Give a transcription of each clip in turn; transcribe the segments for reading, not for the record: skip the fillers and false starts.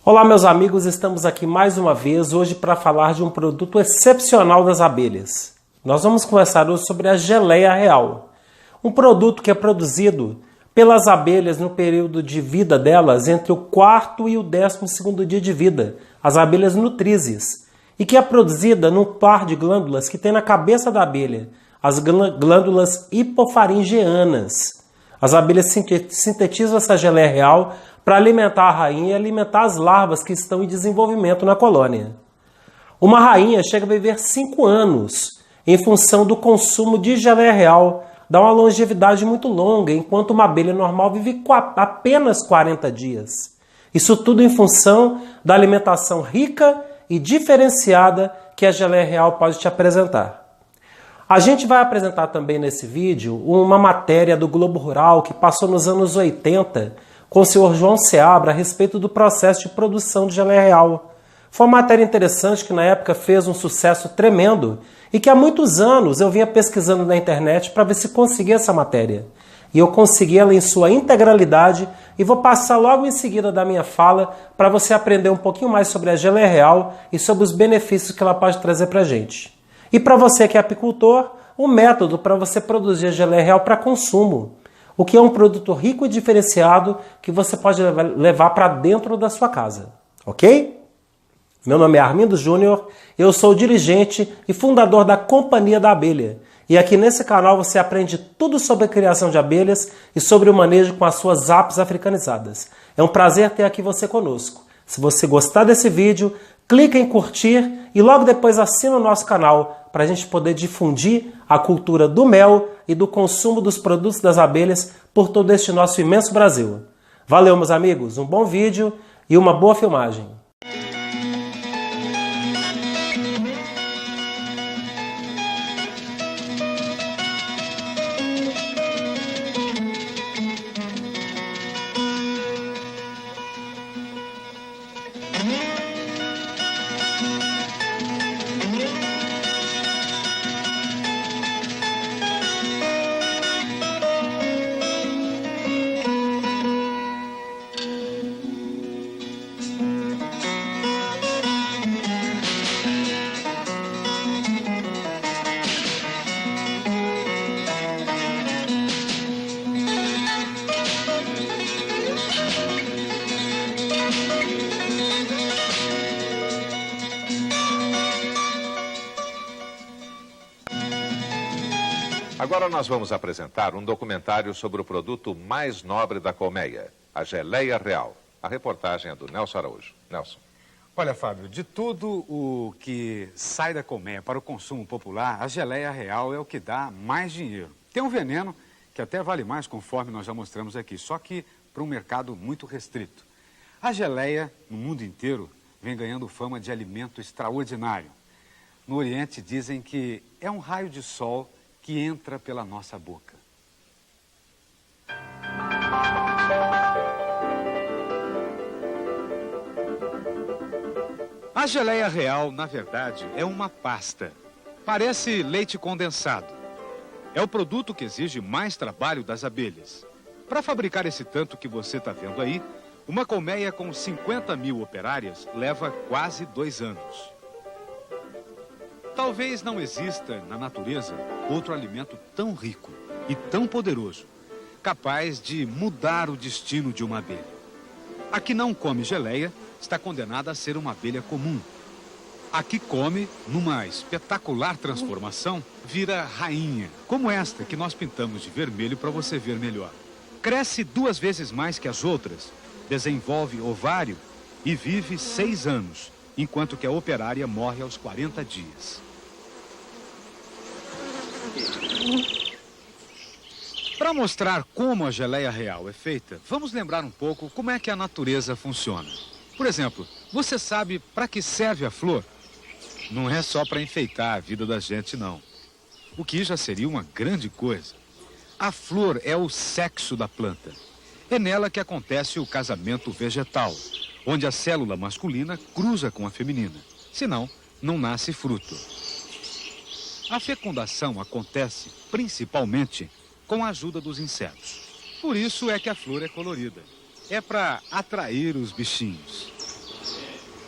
Olá meus amigos, estamos aqui mais uma vez hoje para falar de um produto excepcional das abelhas. Nós vamos conversar hoje sobre a geleia real, um produto que é produzido pelas abelhas no período de vida delas entre o 4º e o 12º dia de vida, as abelhas nutrizes, e que é produzida num par de glândulas que tem na cabeça da abelha, as glândulas hipofaringeanas. As abelhas sintetizam essa geleia real para alimentar a rainha e alimentar as larvas que estão em desenvolvimento na colônia. Uma rainha chega a viver 5 anos em função do consumo de geleia real, dá uma longevidade muito longa, enquanto uma abelha normal vive apenas 40 dias. Isso tudo em função da alimentação rica e diferenciada que a geleia real pode te apresentar. A gente vai apresentar também nesse vídeo uma matéria do Globo Rural que passou nos anos 80 com o senhor João Seabra a respeito do processo de produção de geleia real. Foi uma matéria interessante que na época fez um sucesso tremendo e que há muitos anos eu vinha pesquisando na internet para ver se conseguia essa matéria. E eu consegui ela em sua integralidade e vou passar logo em seguida da minha fala para você aprender um pouquinho mais sobre a geleia real e sobre os benefícios que ela pode trazer para a gente. E para você que é apicultor, o método para você produzir a geleia real para consumo. O que é um produto rico e diferenciado que você pode levar para dentro da sua casa. Ok? Meu nome é Armindo Júnior, eu sou dirigente e fundador da Companhia da Abelha. E aqui nesse canal você aprende tudo sobre a criação de abelhas e sobre o manejo com as suas apes africanizadas. É um prazer ter aqui você conosco. Se você gostar desse vídeo, clica em curtir e logo depois assina o nosso canal para a gente poder difundir a cultura do mel e do consumo dos produtos das abelhas por todo este nosso imenso Brasil. Valeu, meus amigos, um bom vídeo e uma boa filmagem. Agora nós vamos apresentar um documentário sobre o produto mais nobre da colmeia, a geleia real. A reportagem é do Nelson Araújo. Nelson. Olha, Fábio, de tudo o que sai da colmeia para o consumo popular, a geleia real é o que dá mais dinheiro. Tem um veneno que até vale mais, conforme nós já mostramos aqui, só que para um mercado muito restrito. A geleia, no mundo inteiro, vem ganhando fama de alimento extraordinário. No Oriente dizem que é um raio de sol que entra pela nossa boca. A geleia real, na verdade, é uma pasta. Parece leite condensado. É o produto que exige mais trabalho das abelhas. Para fabricar esse tanto que você está vendo aí, uma colmeia com 50.000 operárias leva quase 2 anos. Talvez não exista na natureza outro alimento tão rico e tão poderoso, capaz de mudar o destino de uma abelha. A que não come geleia está condenada a ser uma abelha comum. A que come, numa espetacular transformação, vira rainha, como esta que nós pintamos de vermelho para você ver melhor. Cresce 2 vezes mais que as outras, desenvolve ovário e vive 6 anos, enquanto que a operária morre aos 40 dias. Para mostrar como a geleia real é feita, vamos lembrar um pouco como é que a natureza funciona. Por exemplo, você sabe para que serve a flor? Não é só para enfeitar a vida da gente, não. O que já seria uma grande coisa. A flor é o sexo da planta. É nela que acontece o casamento vegetal, onde a célula masculina cruza com a feminina. Senão, não nasce fruto. A fecundação acontece principalmente com a ajuda dos insetos. Por isso é que a flor é colorida. É para atrair os bichinhos.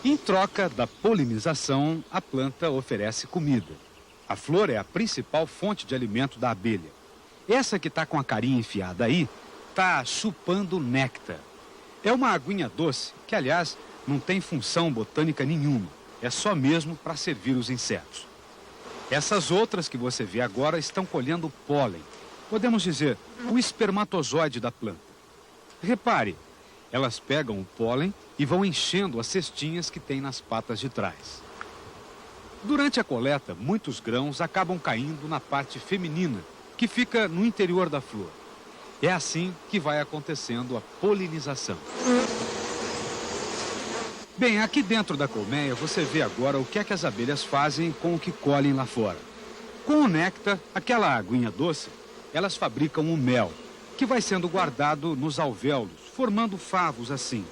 Em troca da polinização, a planta oferece comida. A flor é a principal fonte de alimento da abelha. Essa que está com a carinha enfiada aí, está chupando néctar. É uma aguinha doce que, aliás, não tem função botânica nenhuma. É só mesmo para servir os insetos. Essas outras que você vê agora estão colhendo pólen. Podemos dizer, o espermatozoide da planta. Repare, elas pegam o pólen e vão enchendo as cestinhas que tem nas patas de trás. Durante a coleta, muitos grãos acabam caindo na parte feminina, que fica no interior da flor. É assim que vai acontecendo a polinização. Bem, aqui dentro da colmeia você vê agora o que é que as abelhas fazem com o que colhem lá fora. Com o néctar, aquela aguinha doce, elas fabricam o mel, que vai sendo guardado nos alvéolos, formando favos assim.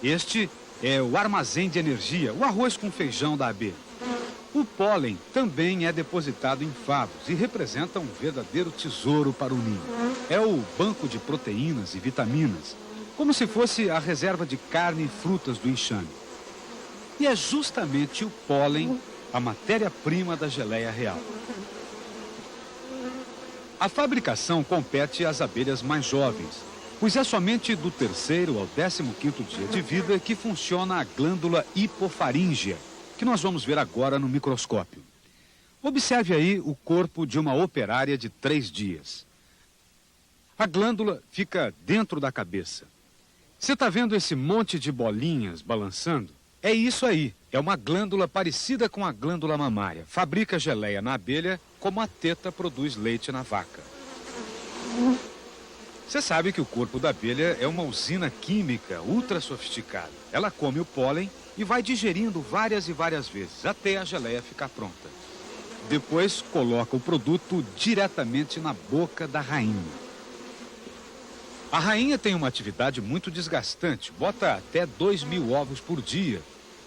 Este é o armazém de energia, o arroz com feijão da abelha. O pólen também é depositado em favos e representa um verdadeiro tesouro para o ninho. É o banco de proteínas e vitaminas, como se fosse a reserva de carne e frutas do enxame. E é justamente o pólen a matéria-prima da geleia real. A fabricação compete às abelhas mais jovens, pois é somente do 3º ao 15º dia de vida que funciona a glândula hipofaríngea, que nós vamos ver agora no microscópio. Observe aí o corpo de uma operária de 3 dias. A glândula fica dentro da cabeça. Você está vendo esse monte de bolinhas balançando? É isso aí, é uma glândula parecida com a glândula mamária. Fabrica geleia na abelha como a teta produz leite na vaca. Você sabe que o corpo da abelha é uma usina química ultra sofisticada. Ela come o pólen e vai digerindo várias e várias vezes, até a geleia ficar pronta. Depois coloca o produto diretamente na boca da rainha. A rainha tem uma atividade muito desgastante, bota até 2.000 ovos por dia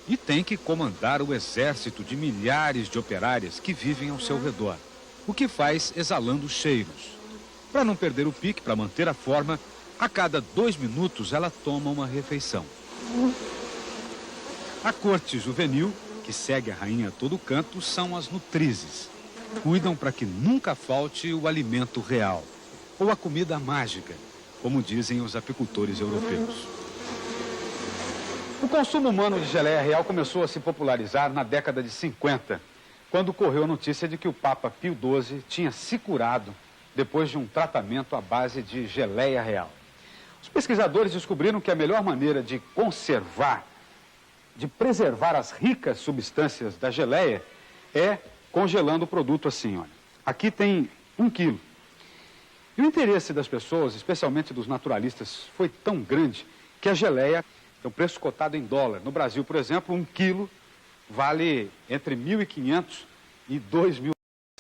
e tem que comandar o exército de milhares de operárias que vivem ao seu redor, o que faz exalando cheiros. Para não perder o pique, para manter a forma, a cada 2 minutos ela toma uma refeição. A corte juvenil, que segue a rainha a todo canto, são as nutrizes. Cuidam para que nunca falte o alimento real, ou a comida mágica, como dizem os apicultores europeus. O consumo humano de geleia real começou a se popularizar na década de 50, quando correu a notícia de que o Papa Pio XII tinha se curado depois de um tratamento à base de geleia real. Os pesquisadores descobriram que a melhor maneira de conservar, de preservar as ricas substâncias da geleia é congelando o produto assim, olha. Aqui tem 1 quilo. E o interesse das pessoas, especialmente dos naturalistas, foi tão grande que a geleia tem um preço cotado em dólar. No Brasil, por exemplo, 1 quilo vale entre 1.500 e 2.000,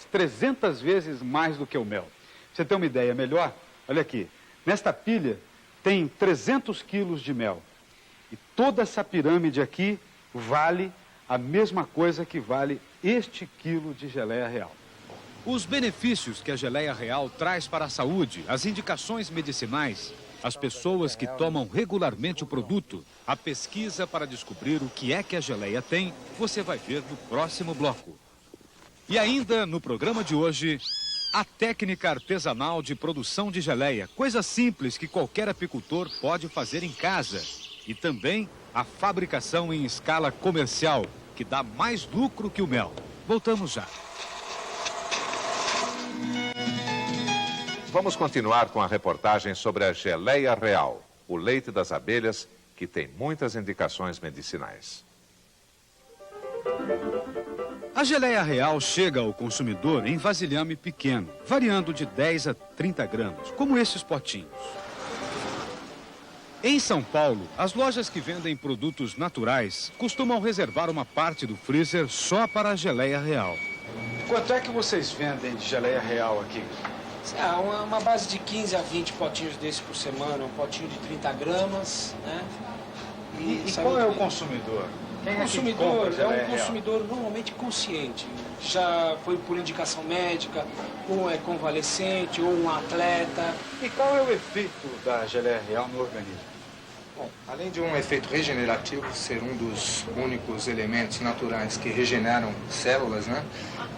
300 vezes mais do que o mel. Pra você ter uma ideia melhor, olha aqui, nesta pilha tem 300 quilos de mel. E toda essa pirâmide aqui vale a mesma coisa que vale este quilo de geleia real. Os benefícios que a geleia real traz para a saúde, as indicações medicinais, as pessoas que tomam regularmente o produto, a pesquisa para descobrir o que é que a geleia tem, você vai ver no próximo bloco. E ainda no programa de hoje, a técnica artesanal de produção de geleia, coisa simples que qualquer apicultor pode fazer em casa. E também a fabricação em escala comercial, que dá mais lucro que o mel. Voltamos já. Vamos continuar com a reportagem sobre a geleia real, o leite das abelhas, que tem muitas indicações medicinais. A geleia real chega ao consumidor em vasilhame pequeno, variando de 10 a 30 gramas, como esses potinhos. Em São Paulo, as lojas que vendem produtos naturais costumam reservar uma parte do freezer só para a geleia real. Quanto é que vocês vendem de geleia real aqui? Uma base de 15 a 20 potinhos desse por semana, um potinho de 30 gramas, né? E qual é o consumidor? Quem O consumidor é um consumidor normalmente consciente. Já foi por indicação médica, ou é convalescente, ou um atleta. E qual é o efeito da geleia real no organismo? Bom, além de um efeito regenerativo, ser um dos únicos elementos naturais que regeneram células, né?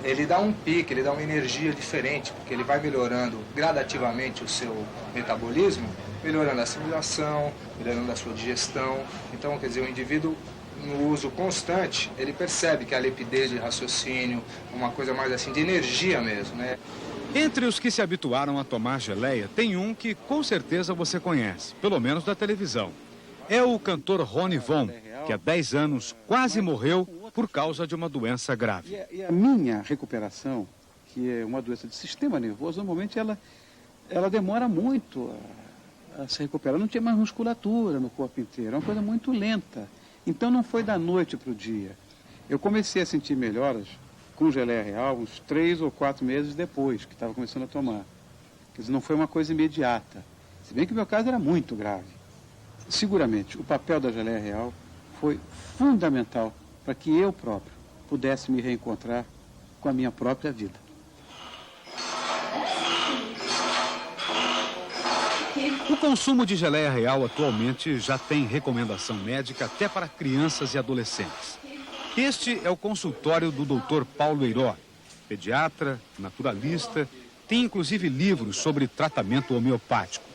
Ele dá um pique, ele dá uma energia diferente, porque ele vai melhorando gradativamente o seu metabolismo, melhorando a assimilação, melhorando a sua digestão. Então, quer dizer, o indivíduo, no uso constante, ele percebe que a limpidez de raciocínio, uma coisa mais assim, de energia mesmo, né? Entre os que se habituaram a tomar geleia, tem um que com certeza você conhece, pelo menos da televisão. É o cantor Rony Von, que há 10 anos quase morreu por causa de uma doença grave. E a minha recuperação, que é uma doença de sistema nervoso, normalmente ela demora muito a se recuperar. Não tinha mais musculatura no corpo inteiro, é uma coisa muito lenta. Então não foi da noite para o dia. Eu comecei a sentir melhoras com geleia real uns 3 ou 4 meses depois que estava começando a tomar. Quer dizer, não foi uma coisa imediata. Se bem que o meu caso era muito grave. Seguramente, o papel da geleia real foi fundamental para que eu próprio pudesse me reencontrar com a minha própria vida. O consumo de geleia real atualmente já tem recomendação médica até para crianças e adolescentes. Este é o consultório do Dr. Paulo Eiró, pediatra, naturalista, tem inclusive livros sobre tratamento homeopático.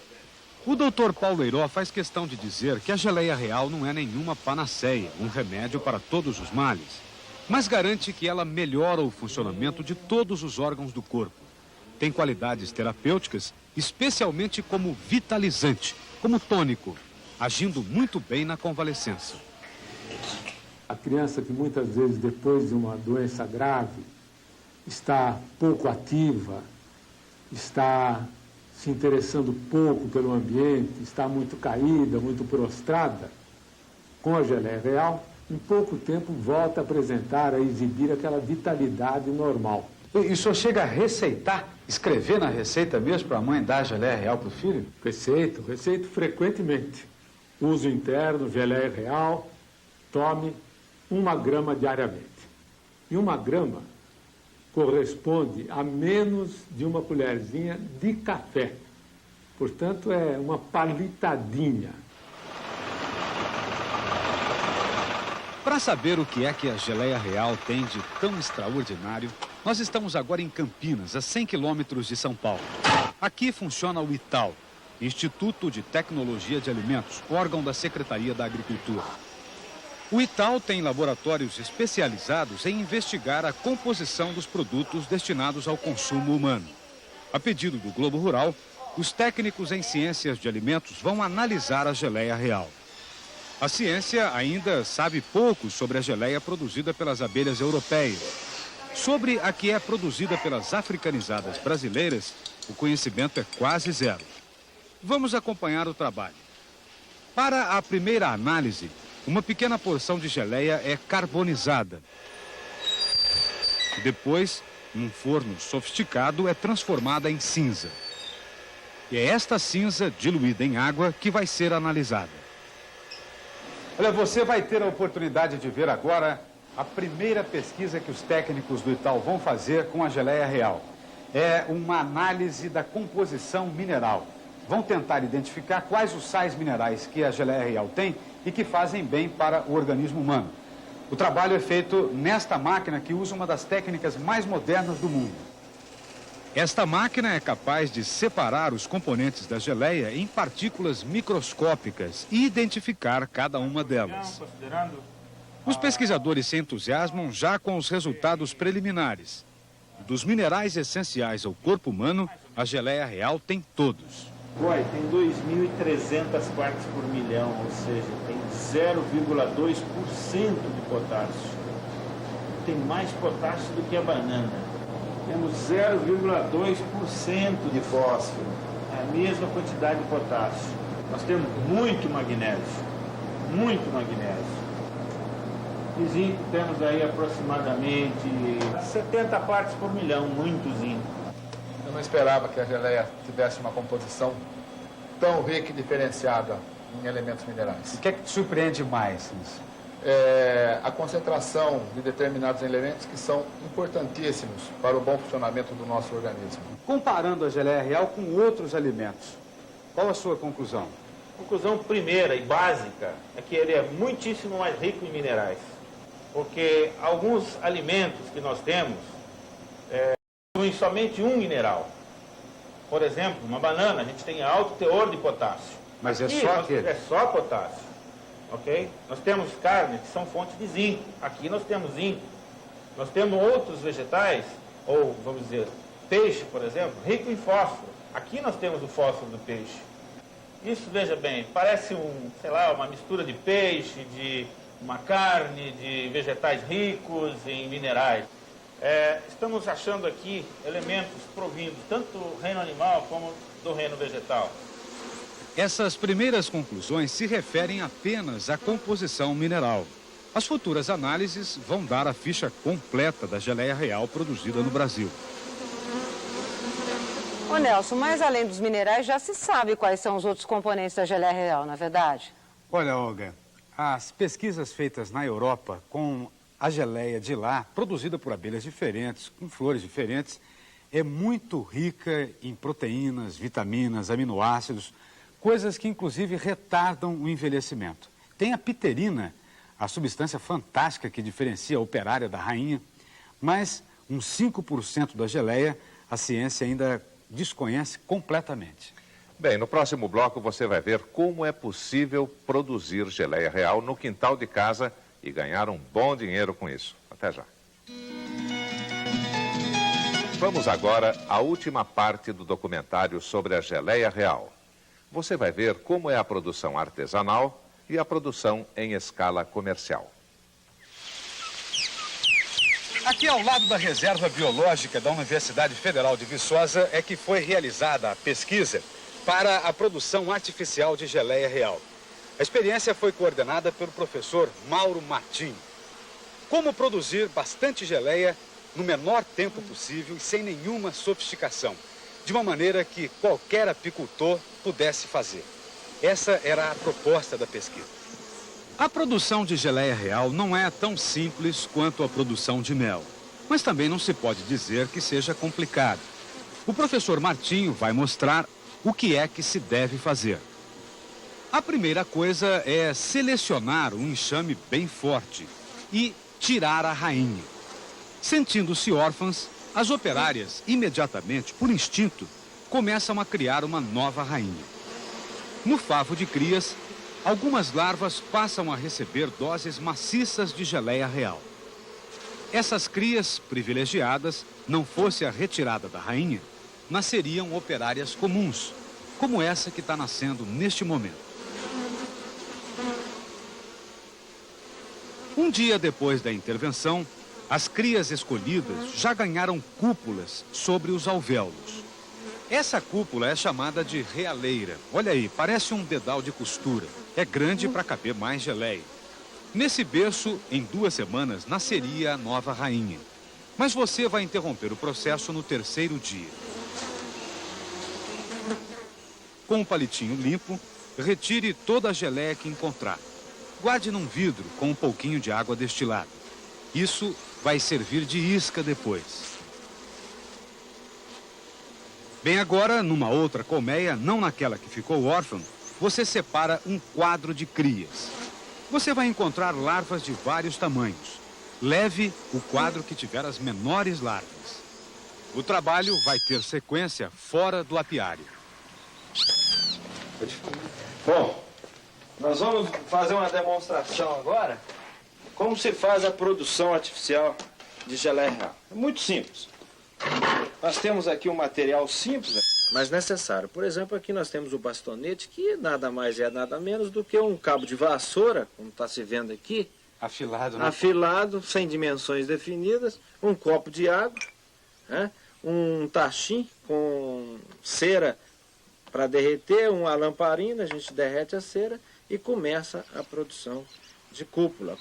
O Dr. Paulo Eiró faz questão de dizer que a geleia real não é nenhuma panaceia, um remédio para todos os males, mas garante que ela melhora o funcionamento de todos os órgãos do corpo. Tem qualidades terapêuticas, especialmente como vitalizante, como tônico, agindo muito bem na convalescença. A criança que muitas vezes depois de uma doença grave está pouco ativa, está se interessando pouco pelo ambiente, está muito caída, muito prostrada, com a geleia real, em pouco tempo volta a apresentar, a exibir aquela vitalidade normal. E o senhor chega a receitar, escrever na receita mesmo para a mãe dar geleia real para o filho? Receito frequentemente. Uso interno, geleia real, tome 1 grama diariamente. E 1 grama corresponde a menos de uma colherzinha de café. Portanto, é uma palitadinha. Para saber o que é que a geleia real tem de tão extraordinário, nós estamos agora em Campinas, a 100 quilômetros de São Paulo. Aqui funciona o ITAL, Instituto de Tecnologia de Alimentos, órgão da Secretaria da Agricultura. O ITAL tem laboratórios especializados em investigar a composição dos produtos destinados ao consumo humano. A pedido do Globo Rural, os técnicos em ciências de alimentos vão analisar a geleia real. A ciência ainda sabe pouco sobre a geleia produzida pelas abelhas europeias. Sobre a que é produzida pelas africanizadas brasileiras, o conhecimento é quase zero. Vamos acompanhar o trabalho. Para a primeira análise, uma pequena porção de geleia é carbonizada. Depois, num forno sofisticado, é transformada em cinza. E é esta cinza, diluída em água, que vai ser analisada. Olha, você vai ter a oportunidade de ver agora a primeira pesquisa que os técnicos do ITAL vão fazer com a geleia real. É uma análise da composição mineral. Vão tentar identificar quais os sais minerais que a geleia real tem e que fazem bem para o organismo humano. O trabalho é feito nesta máquina que usa uma das técnicas mais modernas do mundo. Esta máquina é capaz de separar os componentes da geleia em partículas microscópicas e identificar cada uma delas. Os pesquisadores se entusiasmam já com os resultados preliminares. Dos minerais essenciais ao corpo humano, a geleia real tem todos. Tem 2.300 partes por milhão, ou seja, tem 0,2% de potássio. Tem mais potássio do que a banana. Temos 0,2% de fósforo, é a mesma quantidade de potássio. Nós temos muito magnésio, muito magnésio. E zinco temos aí aproximadamente 70 partes por milhão, muito zinco. Eu não esperava que a geleia tivesse uma composição tão rica e diferenciada em elementos minerais. O que é que te surpreende mais nisso? A concentração de determinados elementos que são importantíssimos para o bom funcionamento do nosso organismo. Comparando a geleia real com outros alimentos, qual a sua conclusão? A conclusão primeira e básica é que ele é muitíssimo mais rico em minerais, porque alguns alimentos que nós temos possuem somente um mineral. Por exemplo, uma banana, a gente tem alto teor de potássio. Mas aqui, é só aquele? É só potássio, ok? Nós temos carne que são fontes de zinco. Aqui nós temos zinco. Nós temos outros vegetais, ou vamos dizer, peixe, por exemplo, rico em fósforo. Aqui nós temos o fósforo do peixe. Isso, veja bem, parece uma mistura de peixe, de uma carne, de vegetais ricos em minerais. Estamos achando aqui elementos provindos tanto do reino animal como do reino vegetal. Essas primeiras conclusões se referem apenas à composição mineral. As futuras análises vão dar a ficha completa da geleia real produzida no Brasil. Ô Nelson, mas além dos minerais, já se sabe quais são os outros componentes da geleia real, não é verdade? Olha, Olga, as pesquisas feitas na Europa com a geleia de lá, produzida por abelhas diferentes, com flores diferentes, é muito rica em proteínas, vitaminas, aminoácidos, coisas que inclusive retardam o envelhecimento. Tem a piterina, a substância fantástica que diferencia a operária da rainha, mas uns 5% da geleia a ciência ainda desconhece completamente. Bem, no próximo bloco você vai ver como é possível produzir geleia real no quintal de casa e ganhar um bom dinheiro com isso. Até já. Vamos agora à última parte do documentário sobre a geleia real. Você vai ver como é a produção artesanal e a produção em escala comercial. Aqui ao lado da Reserva Biológica da Universidade Federal de Viçosa é que foi realizada a pesquisa para a produção artificial de geleia real. A experiência foi coordenada pelo professor Mauro Martim. Como produzir bastante geleia no menor tempo possível e sem nenhuma sofisticação, de uma maneira que qualquer apicultor pudesse fazer. Essa era a proposta da pesquisa. A produção de geleia real não é tão simples quanto a produção de mel, mas também não se pode dizer que seja complicado. O professor Martinho vai mostrar o que é que se deve fazer. A primeira coisa é selecionar um enxame bem forte e tirar a rainha. Sentindo-se órfãs, as operárias, imediatamente, por instinto, começam a criar uma nova rainha. No favo de crias, algumas larvas passam a receber doses maciças de geleia real. Essas crias privilegiadas, não fosse a retirada da rainha, nasceriam operárias comuns, como essa que está nascendo neste momento. Um dia depois da intervenção, as crias escolhidas já ganharam cúpulas sobre os alvéolos. Essa cúpula é chamada de realeira. Olha aí, parece um dedal de costura. É grande para caber mais geleia. Nesse berço, em 2 semanas, nasceria a nova rainha. Mas você vai interromper o processo no 3º dia. Com um palitinho limpo, retire toda a geleia que encontrar. Guarde num vidro com um pouquinho de água destilada. Isso vai servir de isca depois. Bem, agora, numa outra colmeia, não naquela que ficou órfã, você separa um quadro de crias. Você vai encontrar larvas de vários tamanhos. Leve o quadro que tiver as menores larvas. O trabalho vai ter sequência fora do apiário. Bom, nós vamos fazer uma demonstração agora como se faz a produção artificial de geleia real. É muito simples. Nós temos aqui um material simples, mas necessário. Por exemplo, aqui nós temos o bastonete, que nada mais é nada menos do que um cabo de vassoura, como está se vendo aqui. Afilado, né? Afilado, sem dimensões definidas, um copo de água, né? Um tachim com cera para derreter, uma lamparina, a gente derrete a cera e começa a produção de cúpula.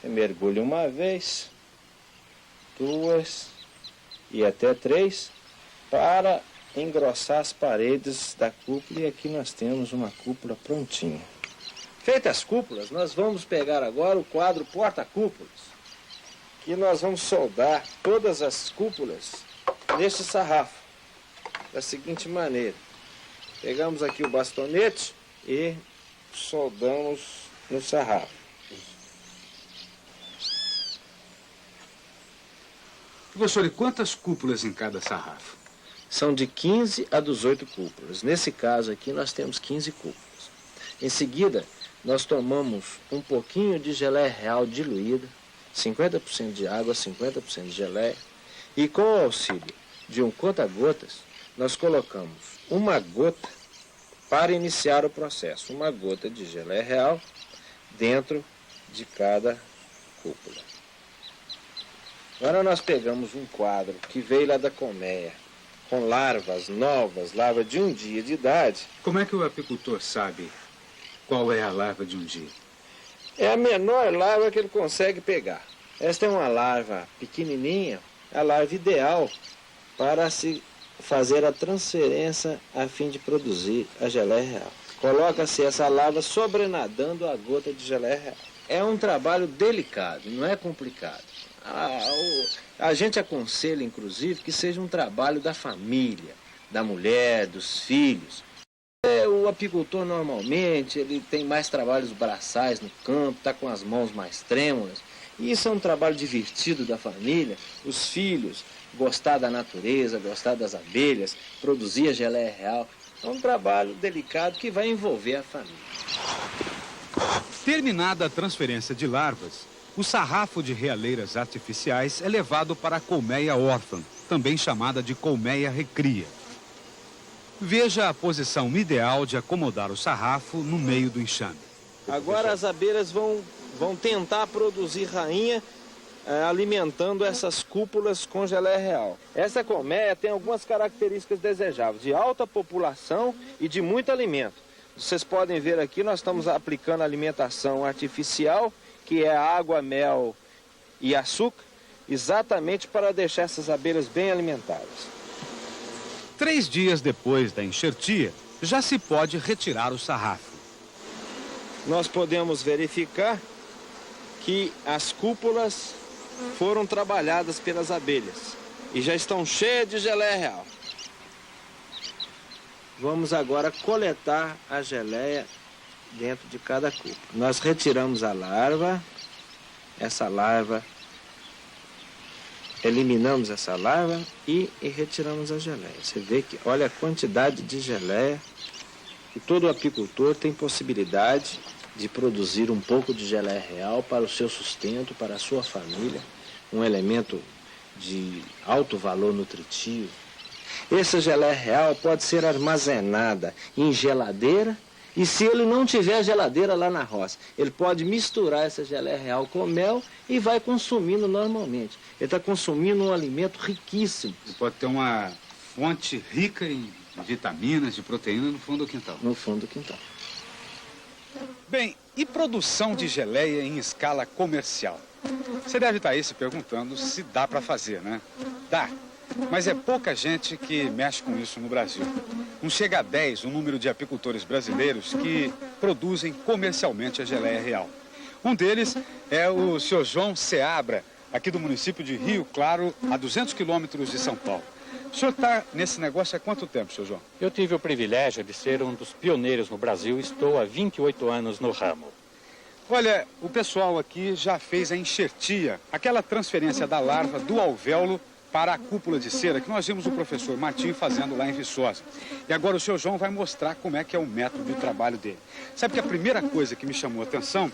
Você mergulha uma vez, 2 e até 3 para engrossar as paredes da cúpula, e aqui nós temos uma cúpula prontinha. Feitas as cúpulas, nós vamos pegar agora o quadro porta-cúpulas, que nós vamos soldar todas as cúpulas neste sarrafo, da seguinte maneira. Pegamos aqui o bastonete e soldamos no sarrafo. Professor, e quantas cúpulas em cada sarrafo? São de 15 a 18 cúpulas. Nesse caso aqui nós temos 15 cúpulas. Em seguida, nós tomamos um pouquinho de geleia real diluída, 50% de água, 50% de geleia, e com o auxílio de um conta-gotas, nós colocamos uma gota para iniciar o processo, uma gota de geleia real dentro de cada cúpula. Agora nós pegamos um quadro que veio lá da colmeia, com larvas novas, larva de 1 dia de idade. Como é que o apicultor sabe qual é a larva de 1 dia? É a menor larva que ele consegue pegar. Esta é uma larva pequenininha, a larva ideal para se fazer a transferência a fim de produzir a geleia real. Coloca-se essa larva sobrenadando a gota de geleia real. É um trabalho delicado, não é complicado. A gente aconselha, inclusive, que seja um trabalho da família, da mulher, dos filhos. O apicultor, normalmente, ele tem mais trabalhos braçais no campo, está com as mãos mais trêmulas. E isso é um trabalho divertido da família. Os filhos, gostar da natureza, gostar das abelhas, produzir a geleia real. É um trabalho delicado que vai envolver a família. Terminada a transferência de larvas, o sarrafo de realeiras artificiais é levado para a colmeia órfã, também chamada de colmeia recria. Veja a posição ideal de acomodar o sarrafo no meio do enxame. Agora as abelhas vão tentar produzir rainha alimentando essas cúpulas com geleia real. Essa colmeia tem algumas características desejáveis, de alta população e de muito alimento. Vocês podem ver aqui, nós estamos aplicando alimentação artificial, que é água, mel e açúcar, exatamente para deixar essas abelhas bem alimentadas. 3 dias depois da enxertia, já se pode retirar o sarrafo. Nós podemos verificar que as cúpulas foram trabalhadas pelas abelhas e já estão cheias de geleia real. Vamos agora coletar a geleia dentro de cada cúpula. Nós retiramos a larva, eliminamos essa larva e retiramos a geleia. Você vê que, olha a quantidade de geleia, e todo apicultor tem possibilidade de produzir um pouco de geleia real para o seu sustento, para a sua família, um elemento de alto valor nutritivo. Essa geleia real pode ser armazenada em geladeira, e se ele não tiver geladeira lá na roça, ele pode misturar essa geleia real com mel e vai consumindo normalmente. Ele está consumindo um alimento riquíssimo. Ele pode ter uma fonte rica em vitaminas, de proteína no fundo do quintal. No fundo do quintal. Bem, e produção de geleia em escala comercial? Você deve estar aí se perguntando se dá para fazer, né? Dá. Mas é pouca gente que mexe com isso no Brasil. Não chega a 10 o número de apicultores brasileiros que produzem comercialmente a geleia real. Um deles é o senhor João Seabra, aqui do município de Rio Claro, a 200 quilômetros de São Paulo. O senhor está nesse negócio há quanto tempo, senhor João? Eu tive o privilégio de ser um dos pioneiros no Brasil e estou há 28 anos no ramo. Olha, o pessoal aqui já fez a enxertia, aquela transferência da larva do alvéolo para a cúpula de cera que nós vimos o professor Martim fazendo lá em Viçosa. E agora o senhor João vai mostrar como é que é o método de trabalho dele. Sabe que a primeira coisa que me chamou a atenção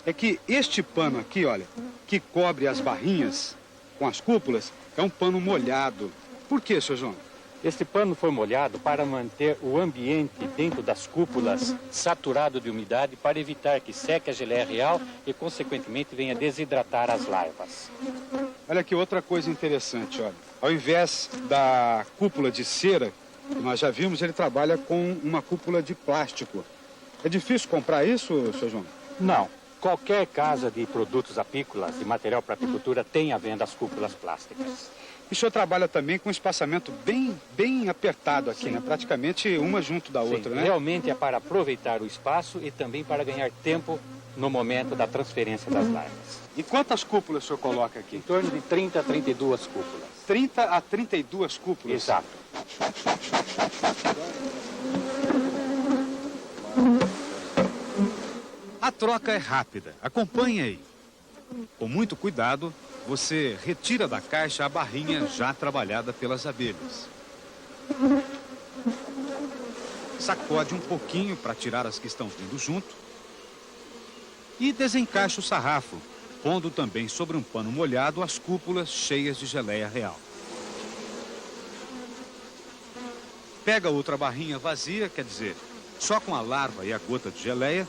é que este pano aqui, olha, que cobre as barrinhas com as cúpulas, é um pano molhado. Por quê, senhor João? Este pano foi molhado para manter o ambiente dentro das cúpulas saturado de umidade para evitar que seque a geleia real e, consequentemente, venha desidratar as larvas. Olha aqui outra coisa interessante, olha. Ao invés da cúpula de cera, que nós já vimos, ele trabalha com uma cúpula de plástico. É difícil comprar isso, senhor João? Não. Qualquer casa de produtos apícolas, de material para apicultura, tem à venda as cúpulas plásticas. E o senhor trabalha também com um espaçamento bem apertado aqui, né? Praticamente uma junto da outra, né? Realmente é para aproveitar o espaço e também para ganhar tempo no momento da transferência das larvas. E quantas cúpulas o senhor coloca aqui? Em torno de 30 a 32 cúpulas. 30 a 32 cúpulas? Exato. A troca é rápida, acompanhe aí. Com muito cuidado, você retira da caixa a barrinha já trabalhada pelas abelhas. Sacode um pouquinho para tirar as que estão vindo junto. E desencaixa o sarrafo, pondo também sobre um pano molhado as cúpulas cheias de geleia real. Pega outra barrinha vazia, quer dizer, só com a larva e a gota de geleia,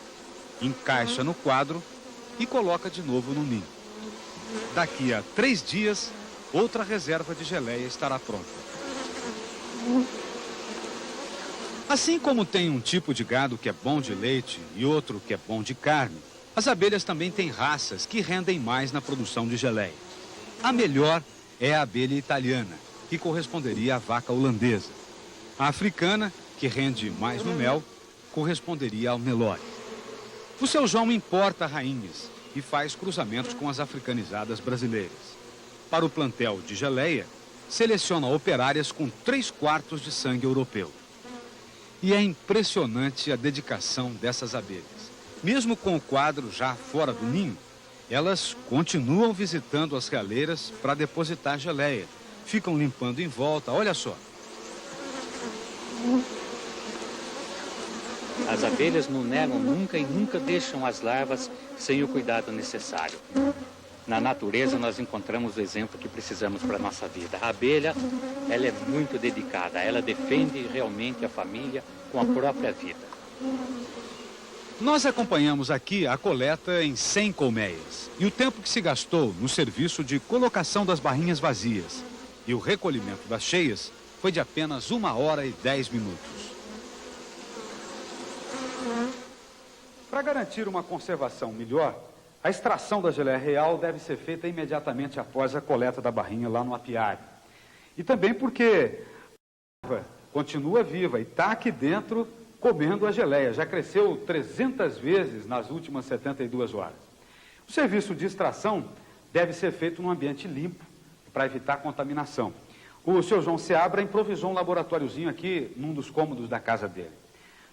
encaixa no quadro e coloca de novo no ninho. Daqui a 3 dias, outra reserva de geleia estará pronta. Assim como tem um tipo de gado que é bom de leite e outro que é bom de carne, as abelhas também têm raças que rendem mais na produção de geleia. A melhor é a abelha italiana, que corresponderia à vaca holandesa. A africana, que rende mais no mel, corresponderia ao Nelore. O seu João importa rainhas e faz cruzamentos com as africanizadas brasileiras. Para o plantel de geleia, seleciona operárias com 3/4 de sangue europeu. E é impressionante a dedicação dessas abelhas. Mesmo com o quadro já fora do ninho, elas continuam visitando as realeiras para depositar geleia. Ficam limpando em volta, olha só. As abelhas não negam nunca e nunca deixam as larvas sem o cuidado necessário. Na natureza nós encontramos o exemplo que precisamos para a nossa vida. A abelha, ela é muito dedicada, ela defende realmente a família com a própria vida. Nós acompanhamos aqui a coleta em 100 colmeias e o tempo que se gastou no serviço de colocação das barrinhas vazias e o recolhimento das cheias foi de apenas 1 hora e 10 minutos. Para garantir uma conservação melhor, a extração da geleia real deve ser feita imediatamente após a coleta da barrinha lá no apiário. E também porque a larva continua viva e está aqui dentro comendo a geleia. Já cresceu 300 vezes nas últimas 72 horas. O serviço de extração deve ser feito num ambiente limpo para evitar contaminação. O seu João Seabra improvisou um laboratóriozinho aqui num dos cômodos da casa dele.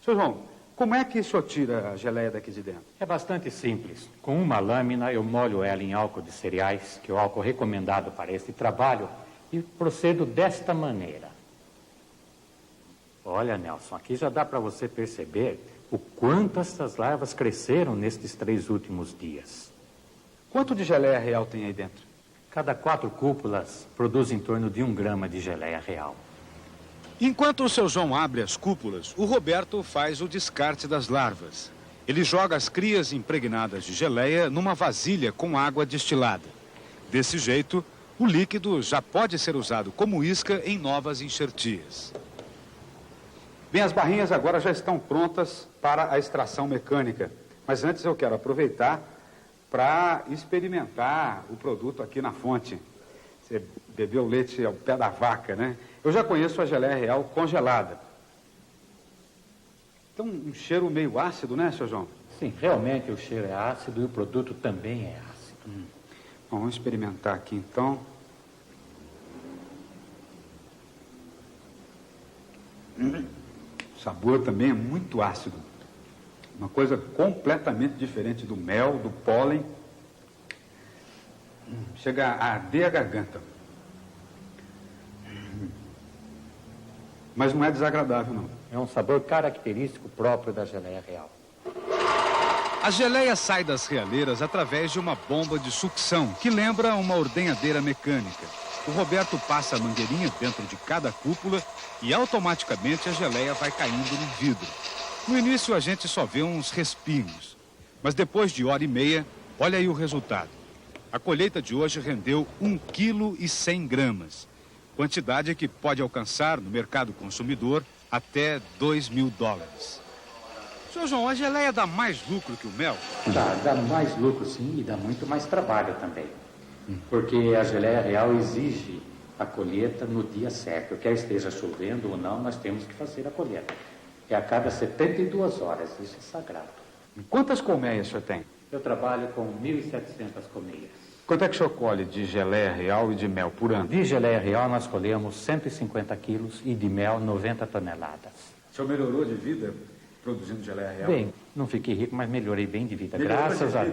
Seu João, como é que o senhor tira a geleia daqui de dentro? É bastante simples. Com uma lâmina eu molho ela em álcool de cereais, que é o álcool recomendado para este trabalho, e procedo desta maneira. Olha, Nelson, aqui já dá para você perceber o quanto essas larvas cresceram nestes 3 últimos dias. Quanto de geleia real tem aí dentro? Cada 4 cúpulas produz em torno de 1 grama de geleia real. Enquanto o seu João abre as cúpulas, o Roberto faz o descarte das larvas. Ele joga as crias impregnadas de geleia numa vasilha com água destilada. Desse jeito, o líquido já pode ser usado como isca em novas enxertias. Bem, as barrinhas agora já estão prontas para a extração mecânica. Mas antes eu quero aproveitar para experimentar o produto aqui na fonte. Você bebeu leite ao pé da vaca, né? Eu já conheço a geleia real congelada. Então, um cheiro meio ácido, né, seu João? Sim, realmente o cheiro é ácido e o produto também é ácido. Bom, vamos experimentar aqui, então. O sabor também é muito ácido. Uma coisa completamente diferente do mel, do pólen. Chega a arder a garganta. Mas não é desagradável, não. É um sabor característico próprio da geleia real. A geleia sai das realeiras através de uma bomba de sucção, que lembra uma ordenhadeira mecânica. O Roberto passa a mangueirinha dentro de cada cúpula e automaticamente a geleia vai caindo no vidro. No início a gente só vê uns respingos, mas depois de 1h30, olha aí o resultado. A colheita de hoje rendeu 1,1 kg, quantidade que pode alcançar no mercado consumidor até $2.000. Seu João, a geleia dá mais lucro que o mel? Dá mais lucro sim e dá muito mais trabalho também. Porque a geleia real exige a colheita no dia certo. Quer esteja chovendo ou não, nós temos que fazer a colheita. É a cada 72 horas, isso é sagrado. Quantas colmeias o senhor tem? Eu trabalho com 1.700 colmeias. Quanto é que o senhor colhe de geleia real e de mel por ano? De geleia real nós colhemos 150 quilos e de mel 90 toneladas. O senhor melhorou de vida produzindo geleia real? Bem, não fiquei rico, mas melhorei bem de vida. Graças a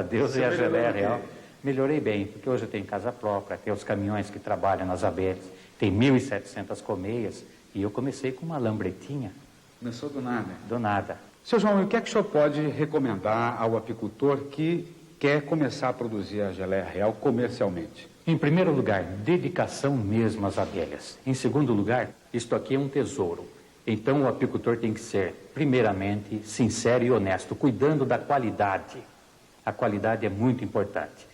Deus, e a geleia real. Melhorei bem, porque hoje eu tenho casa própria, tenho os caminhões que trabalham nas abelhas, tem 1.700 colmeias, e eu comecei com uma lambretinha. Começou do nada? Do nada. Seu João, e o que é que o senhor pode recomendar ao apicultor que quer começar a produzir a geleia real comercialmente? Em primeiro lugar, dedicação mesmo às abelhas. Em segundo lugar, isto aqui é um tesouro. Então o apicultor tem que ser, primeiramente, sincero e honesto, cuidando da qualidade. A qualidade é muito importante.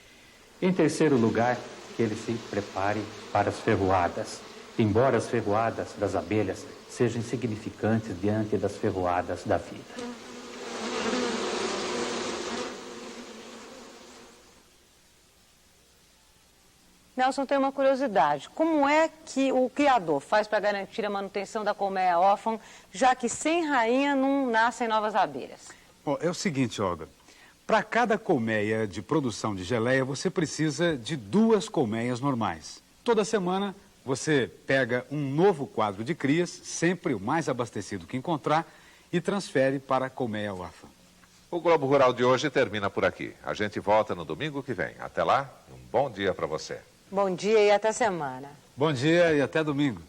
Em terceiro lugar, que ele se prepare para as ferroadas. Embora as ferroadas das abelhas sejam insignificantes diante das ferroadas da vida. Nelson, tem uma curiosidade. Como é que o criador faz para garantir a manutenção da colmeia órfã, já que sem rainha não nascem novas abelhas? Bom, é o seguinte, Olga. Para cada colmeia de produção de geleia, você precisa de 2 colmeias normais. Toda semana você pega um novo quadro de crias, sempre o mais abastecido que encontrar, e transfere para a colmeia órfã. O Globo Rural de hoje termina por aqui. A gente volta no domingo que vem. Até lá, um bom dia para você. Bom dia e até semana. Bom dia e até domingo.